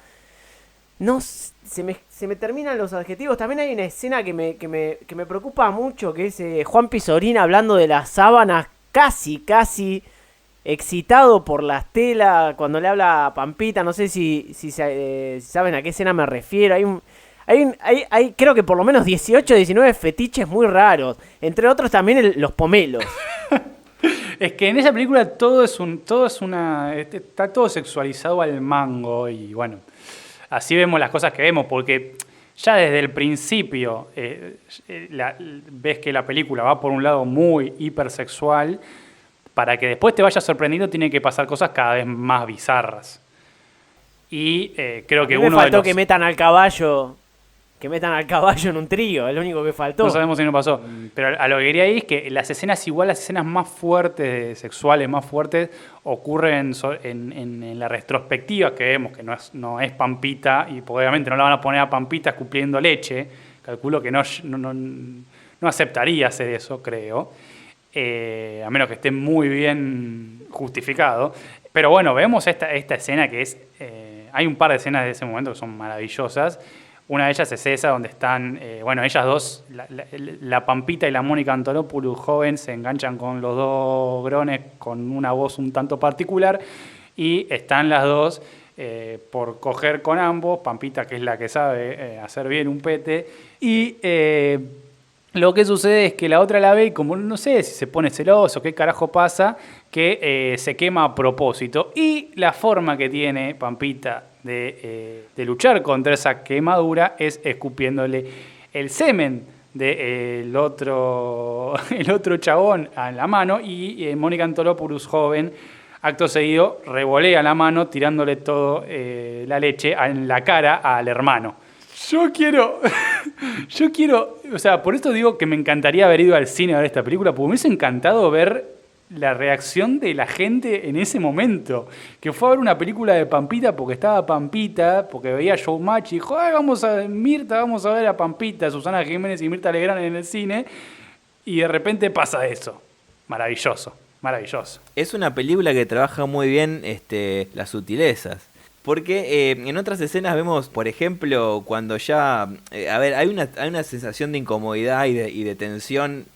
no se me terminan los adjetivos. También hay una escena que me preocupa mucho, que es Juan Pizorín hablando de las sábanas, casi excitado por las telas, cuando le habla a Pampita. No sé si saben a qué escena me refiero. Hay creo que por lo menos 18, 19 fetiches muy raros. Entre otros también los pomelos. Es que en esa película está todo sexualizado al mango y bueno, así vemos las cosas que vemos, porque ya desde el principio ves que la película va por un lado muy hipersexual, para que después te vayas sorprendido tiene que pasar cosas cada vez más bizarras. Y creo que me faltó que metan al caballo en un trío, es lo único que faltó. No sabemos si no pasó. Pero a lo que quería ir es que las escenas más fuertes, sexuales más fuertes, ocurren en la retrospectiva que vemos, que no es Pampita, y obviamente no la van a poner a Pampita escupiendo leche. Calculo que no aceptaría hacer eso, creo. A menos que esté muy bien justificado. Pero bueno, vemos esta escena que es... hay un par de escenas de ese momento que son maravillosas. Una de ellas es esa donde están, ellas dos, la Pampita y la Mónica Antonopoulos joven, se enganchan con los dos grones con una voz un tanto particular y están las dos por coger con ambos, Pampita que es la que sabe hacer bien un pete y Lo que sucede es que la otra la ve y como no sé si se pone celoso, qué carajo pasa, que se quema a propósito. Y la forma que tiene Pampita de luchar contra esa quemadura es escupiéndole el semen del otro chabón a la mano y Mónica Antonopoulos, joven, acto seguido revolea la mano tirándole todo la leche en la cara al hermano. Yo quiero, o sea, por esto digo que me encantaría haber ido al cine a ver esta película, porque me hubiese encantado ver la reacción de la gente en ese momento, que fue a ver una película de Pampita porque estaba Pampita, porque veía Showmatch y dijo, vamos a ver a Pampita, Susana Jiménez y Mirta Legrand en el cine, y de repente pasa eso. Maravilloso. Es una película que trabaja muy bien las sutilezas. Porque en otras escenas vemos, por ejemplo, cuando ya... hay una sensación de incomodidad y de tensión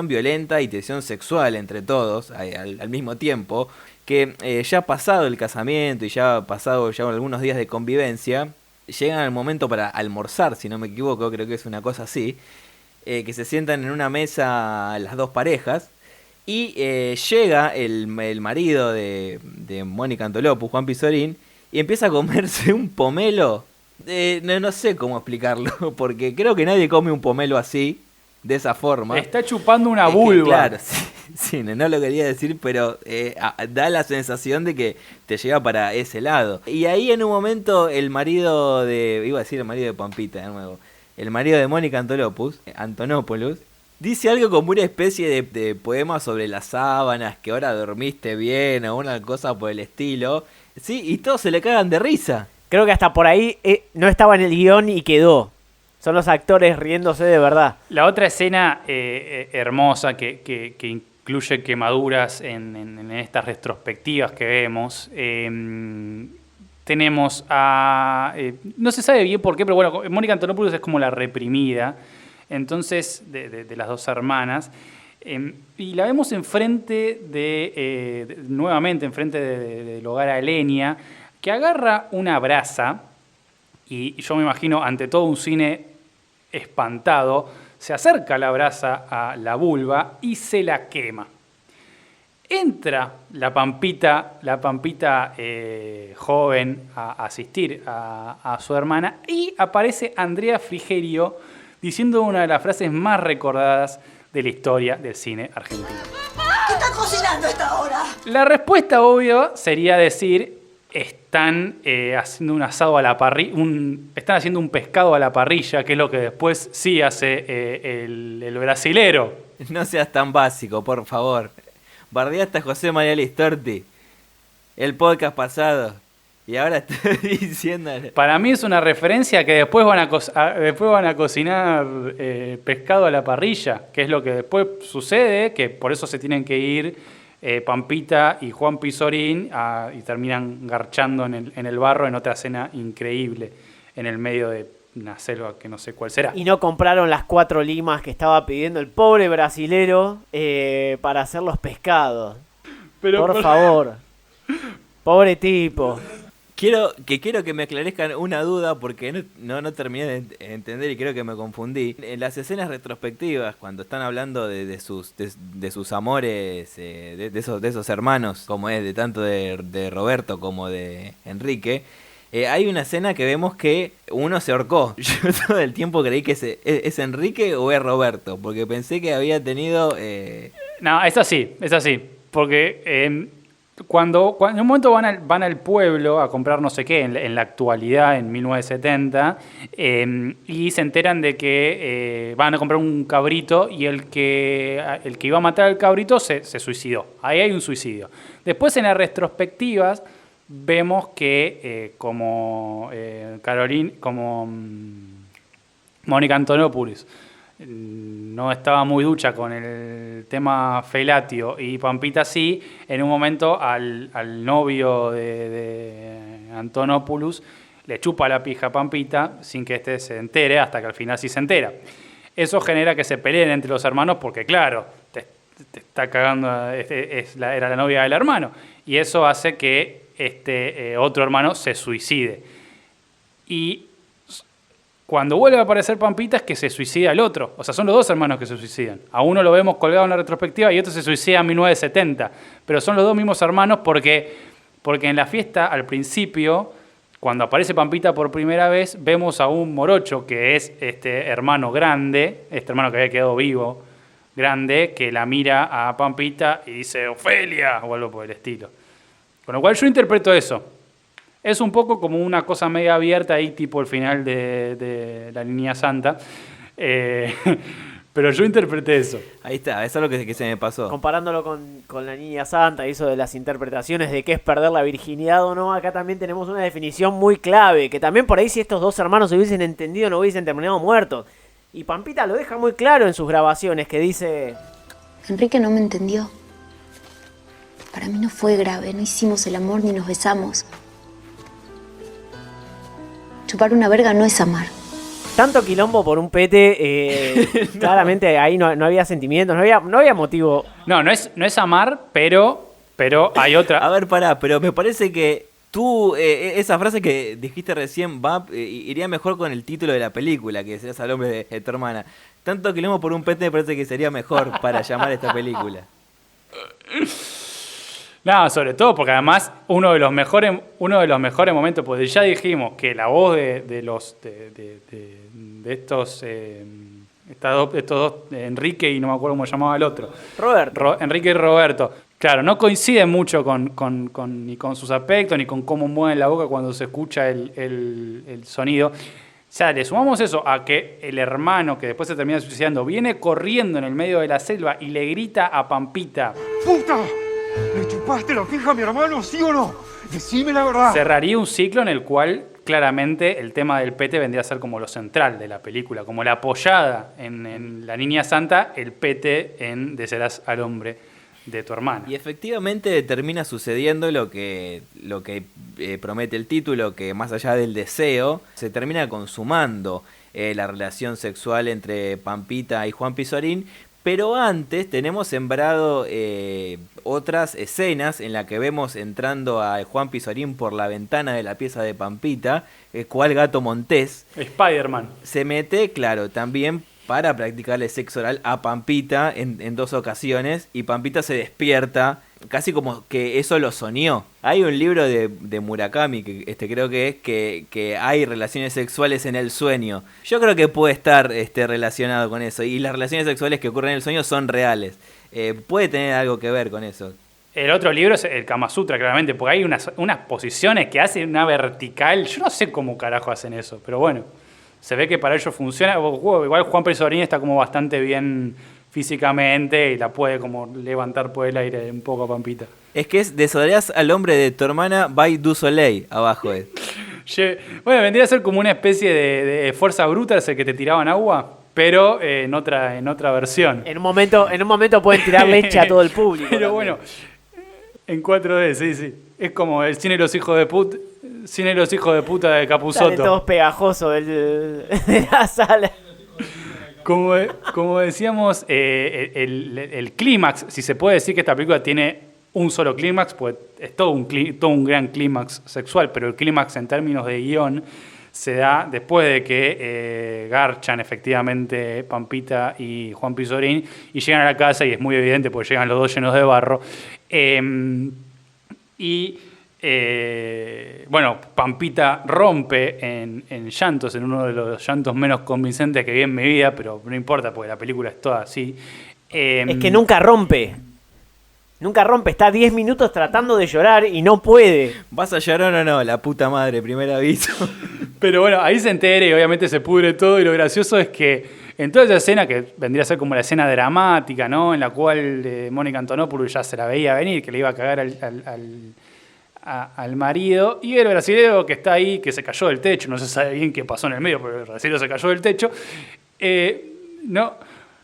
violenta y tensión sexual entre todos al mismo tiempo, que ya pasado el casamiento y ya pasado ya algunos días de convivencia, llegan al momento para almorzar, si no me equivoco, creo que es una cosa así, que se sientan en una mesa las dos parejas, y llega el marido de Mónica Antonopoulos, Juan Pizorín, y empieza a comerse un pomelo. No sé cómo explicarlo, porque creo que nadie come un pomelo así, de esa forma. Está chupando una vulva. Claro, sí, no lo quería decir, pero da la sensación de que te lleva para ese lado. Y ahí en un momento el marido de Pampita de nuevo, el marido de Mónica Antonopoulos, dice algo como una especie de poema sobre las sábanas, que ahora dormiste bien, o una cosa por el estilo. Sí, y todos se le cagan de risa. Creo que hasta por ahí no estaba en el guión y quedó. Son los actores riéndose de verdad. La otra escena hermosa que incluye quemaduras en estas retrospectivas que vemos, tenemos a... no se sabe bien por qué, pero bueno, Mónica Antonopoulos es como la reprimida, entonces, de las dos hermanas. Y la vemos enfrente nuevamente enfrente del hogar a Elenia, que agarra una brasa, y yo me imagino ante todo un cine espantado, se acerca la brasa a la vulva y se la quema. Entra la Pampita joven a asistir a su hermana y aparece Andrea Frigerio diciendo una de las frases más recordadas de la historia del cine argentino. ¿Qué están cocinando a esta hora? La respuesta obvia sería decir, están haciendo un asado a la parrilla, están haciendo un pescado a la parrilla, que es lo que después sí hace el brasilero. No seas tan básico, por favor. Bardeaste a José María Listorti el podcast pasado y ahora estoy diciéndole. Para mí es una referencia que después van a cocinar pescado a la parrilla, que es lo que después sucede, que por eso se tienen que ir Pampita y Juan Pizorín y terminan garchando en el barro en otra escena increíble en el medio de una selva que no sé cuál será. Y no compraron las 4 limas que estaba pidiendo el pobre brasilero para hacer los pescados. Por favor. Pobre tipo. Quiero que me aclarezcan una duda porque no terminé de entender y creo que me confundí. En las escenas retrospectivas, cuando están hablando de sus amores, de esos hermanos, como es de tanto de Roberto como de Enrique, hay una escena que vemos que uno se ahorcó. Yo todo el tiempo creí que es Enrique o es Roberto, porque pensé que había tenido... No, es así, porque... Cuando en un momento van al pueblo a comprar no sé qué, en la actualidad, en 1970, y se enteran de que van a comprar un cabrito y el que iba a matar al cabrito se suicidó. Ahí hay un suicidio. Después en las retrospectivas vemos que como Mónica Antonopoulos no estaba muy ducha con el tema felatio y Pampita sí, en un momento al novio de Antonopoulos le chupa la pija a Pampita sin que éste se entere, hasta que al final sí se entera. Eso genera que se peleen entre los hermanos porque claro, te está cagando, era la novia del hermano, y eso hace que otro hermano se suicide. Y Cuando vuelve a aparecer Pampita es que se suicida el otro. O sea, son los dos hermanos que se suicidan. A uno lo vemos colgado en la retrospectiva y otro se suicida en 1970. Pero son los dos mismos hermanos porque en la fiesta, al principio, cuando aparece Pampita por primera vez, vemos a un morocho que es este hermano grande, este hermano que había quedado vivo, grande, que la mira a Pampita y dice Ofelia o algo por el estilo. Con lo cual yo interpreto eso. Es un poco como una cosa media abierta ahí, tipo el final de La Niña Santa. Pero yo interpreté eso. Ahí está, eso es lo que se me pasó. Comparándolo con La Niña Santa, eso de las interpretaciones de qué es perder la virginidad o no, acá también tenemos una definición muy clave, que también por ahí si estos dos hermanos se hubiesen entendido no hubiesen terminado muertos. Y Pampita lo deja muy claro en sus grabaciones, que dice... Enrique no me entendió. Para mí no fue grave, no hicimos el amor ni nos besamos. Chupar una verga no es amar. Tanto quilombo por un pete, claramente ahí no había sentimientos, no había motivo. No es amar, pero hay otra. A ver, pará, pero me parece que tú, esa frase que dijiste recién iría mejor con el título de la película, que serías al hombre de tu hermana. Tanto quilombo por un pete me parece que sería mejor para llamar esta película. No, sobre todo porque además uno de los mejores momentos, pues ya dijimos que la voz de estos dos, Enrique y no me acuerdo cómo llamaba el otro. Roberto. Enrique y Roberto. Claro, no coinciden mucho ni con sus aspectos, ni con cómo mueven la boca cuando se escucha el sonido. O sea, le sumamos eso a que el hermano, que después se termina suicidando, viene corriendo en el medio de la selva y le grita a Pampita: ¡Puta! ¿Le chupaste la pija a mi hermano, sí o no? Decime la verdad. Cerraría un ciclo en el cual claramente el tema del pete vendría a ser como lo central de la película, como la apoyada en La Niña Santa, el pete en Desearás al hombre de tu hermana. Y efectivamente termina sucediendo lo que promete el título, que más allá del deseo, se termina consumando la relación sexual entre Pampita y Juan Pizorín. Pero antes tenemos sembrado otras escenas en las que vemos entrando a Juan Pizorín por la ventana de la pieza de Pampita, cual Gato Montés. Spider-Man. Se mete, claro, también para practicarle sexo oral a Pampita en 2 ocasiones, y Pampita se despierta, casi como que eso lo soñó. Hay un libro de Murakami, que creo que es que hay relaciones sexuales en el sueño. Yo creo que puede estar relacionado con eso, y las relaciones sexuales que ocurren en el sueño son reales. Puede tener algo que ver con eso. El otro libro es el Kama Sutra, claramente, porque hay unas posiciones que hacen una vertical. Yo no sé cómo carajo hacen eso, pero bueno. Se ve que para ellos funciona. Igual Juan Pizorín está como bastante bien físicamente y la puede como levantar por el aire un poco a Pampita. Es que es Desodarás al hombre de tu hermana by Du Soleil, abajo es. Bueno, vendría a ser como una especie de fuerza bruta, ese que te tiraban agua, pero en otra versión. En un momento pueden tirar leche a todo el público. Pero también. bueno, en 4D, sí. Es como el cine de los hijos de puta. Cine de los hijos de puta de Capusotto. Salen todos pegajosos de la sala. Como decíamos, el clímax, si se puede decir que esta película tiene un solo clímax, pues es todo un gran clímax sexual, pero el clímax en términos de guión se da después de que garchan efectivamente Pampita y Juan Pizorín y llegan a la casa, y es muy evidente porque llegan los dos llenos de barro. Bueno, Pampita rompe en llantos, en uno de los llantos menos convincentes que vi en mi vida, pero no importa porque la película es toda así. Es que nunca rompe, está 10 minutos tratando de llorar y no puede. ¿Vas a llorar o no? La puta madre, primer aviso. Pero bueno, ahí se entera y obviamente se pudre todo, y lo gracioso es que en toda esa escena, que vendría a ser como la escena dramática, ¿no? En la cual Mónica Antonopoulos ya se la veía venir, que le iba a cagar al marido, y el brasilero que está ahí, que se cayó del techo, no se sabe bien qué pasó en el medio, pero el brasilero se cayó del techo,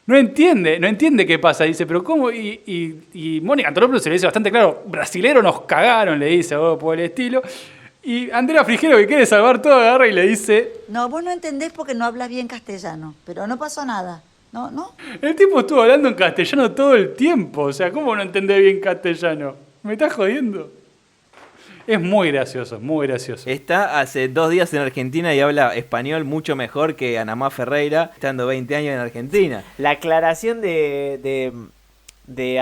no entiende qué pasa, dice, pero ¿cómo? Y Mónica Antonopoulos se le dice bastante claro: brasilero, nos cagaron, le dice, algo por el estilo. Y Andrea Frigerio, que quiere salvar todo, agarra y le dice: no, vos no entendés porque no hablas bien castellano, pero no pasó nada. ¿No? El tipo estuvo hablando en castellano todo el tiempo, o sea, ¿cómo no entendés bien castellano? ¿Me estás jodiendo? Es muy gracioso, muy gracioso. Está hace 2 días en Argentina y habla español mucho mejor que Anamá Ferreira, estando 20 años en Argentina. La aclaración de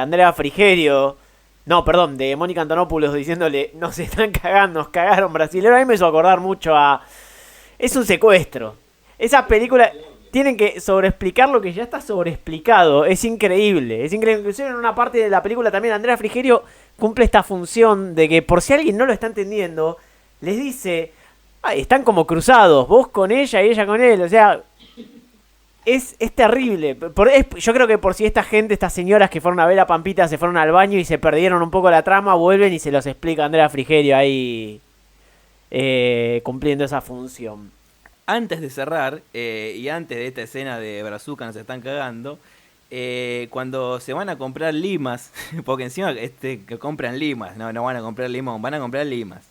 Andrea Frigerio, no, perdón, de Mónica Antonopoulos diciéndole, nos están cagando, nos cagaron brasileños, a mí me hizo acordar mucho a... Es un secuestro. Esa película... Tienen que sobreexplicar lo que ya está sobreexplicado. Es increíble. Es increíble. Inclusive en una parte de la película también Andrea Frigerio cumple esta función de que por si alguien no lo está entendiendo, les dice, están como cruzados, vos con ella y ella con él. O sea, es terrible. Yo creo que por si esta gente, estas señoras que fueron a ver a Pampita, se fueron al baño y se perdieron un poco la trama, vuelven y se los explica Andrea Frigerio ahí cumpliendo esa función. Antes de cerrar, y antes de esta escena de Brazuca nos están cagando, cuando se van a comprar limas, porque encima que compran limas, no van a comprar limón, van a comprar limas.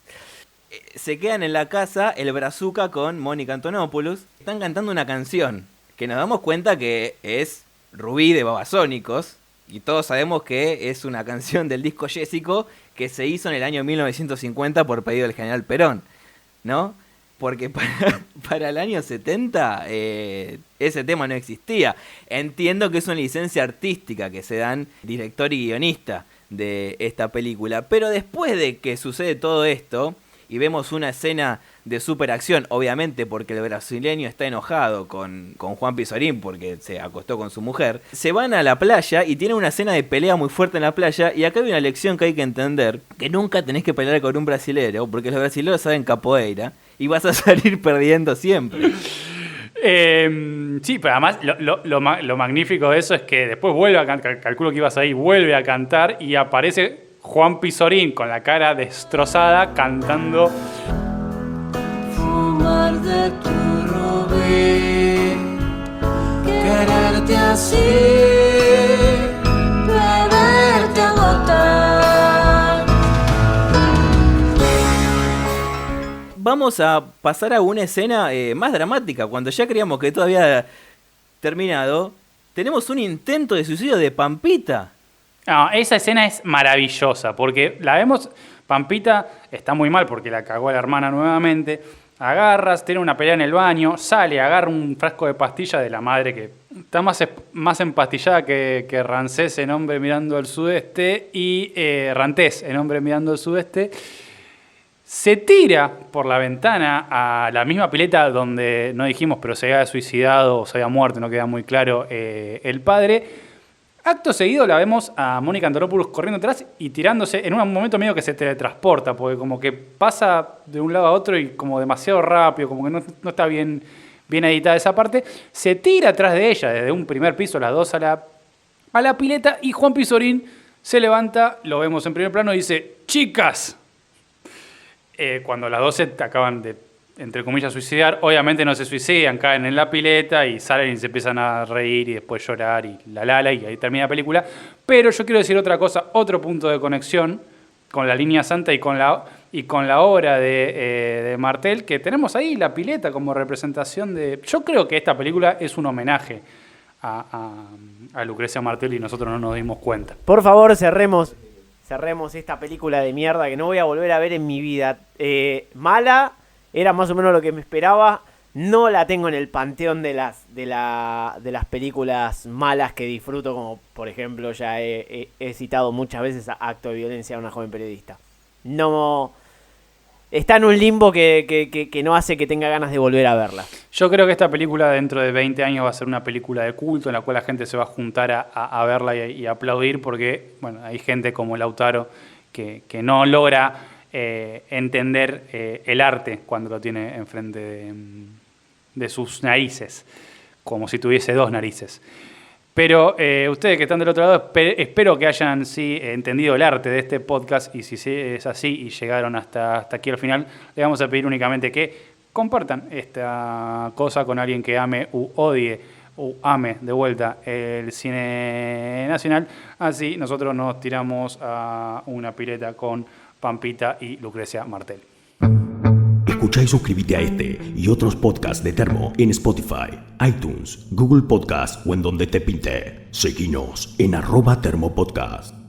Se quedan en la casa el Brazuca con Mónica Antonopoulos, están cantando una canción, que nos damos cuenta que es Rubí de Babasónicos, y todos sabemos que es una canción del disco Jessico que se hizo en el año 1950 por pedido del general Perón, ¿no? Porque para el año 70 ese tema no existía. Entiendo que es una licencia artística que se dan director y guionista de esta película. Pero después de que sucede todo esto y vemos una escena de superacción, obviamente porque el brasileño está enojado con Juan Pizorín porque se acostó con su mujer, se van a la playa y tienen una escena de pelea muy fuerte en la playa. Y acá hay una lección que hay que entender, que nunca tenés que pelear con un brasilero, porque los brasileros saben capoeira y vas a salir perdiendo siempre. Sí, pero además lo magnífico de eso es que después vuelve a cantar, calculo que ibas ahí, vuelve a cantar y aparece Juan Pizorín con la cara destrozada cantando Fumar de tu rubí, quererte así, beberte agotar. Vamos a pasar a una escena más dramática. Cuando ya creíamos que todo había terminado, tenemos un intento de suicidio de Pampita. No, esa escena es maravillosa, porque la vemos, Pampita está muy mal porque la cagó a la hermana nuevamente, tiene una pelea en el baño, sale, agarra un frasco de pastillas de la madre que está más empastillada que Rancés en Hombre Mirando al Sudeste y Rantés en Hombre Mirando al Sudeste, se tira por la ventana a la misma pileta donde, no dijimos, pero se había suicidado o se había muerto, no queda muy claro, el padre. Acto seguido la vemos a Mónica Antonopoulos corriendo atrás y tirándose en un momento medio que se teletransporta, porque como que pasa de un lado a otro y como demasiado rápido, como que no está bien editada esa parte. Se tira atrás de ella desde un primer piso, las dos a la pileta, y Juan Pizorín se levanta, lo vemos en primer plano y dice, ¡chicas! Cuando las dos se acaban de, entre comillas, suicidar, obviamente no se suicidan, caen en la pileta y salen y se empiezan a reír y después llorar y y ahí termina la película. Pero yo quiero decir otra cosa, otro punto de conexión con la línea santa y con la obra de Martel, que tenemos ahí la pileta como representación de... Yo creo que esta película es un homenaje a Lucrecia Martel y nosotros no nos dimos cuenta. Por favor, cerremos esta película de mierda que no voy a volver a ver en mi vida. Mala, era más o menos lo que me esperaba. No la tengo en el panteón de las películas malas que disfruto, como por ejemplo ya he citado muchas veces a Acto de Violencia a una joven periodista. No, está en un limbo que no hace que tenga ganas de volver a verla. Yo creo que esta película dentro de 20 años va a ser una película de culto en la cual la gente se va a juntar a verla y a aplaudir, porque bueno, hay gente como Lautaro que no logra entender el arte cuando lo tiene enfrente de sus narices, como si tuviese dos narices. Pero ustedes que están del otro lado, espero que hayan entendido el arte de este podcast, y si es así y llegaron hasta aquí al final, les vamos a pedir únicamente que compartan esta cosa con alguien que ame u odie o ame de vuelta el cine nacional. Así nosotros nos tiramos a una pileta con Pampita y Lucrecia Martel. Escucha y suscríbete a este y otros podcasts de Termo en Spotify, iTunes, Google Podcast o en donde te pinte. Seguinos en @termopodcast.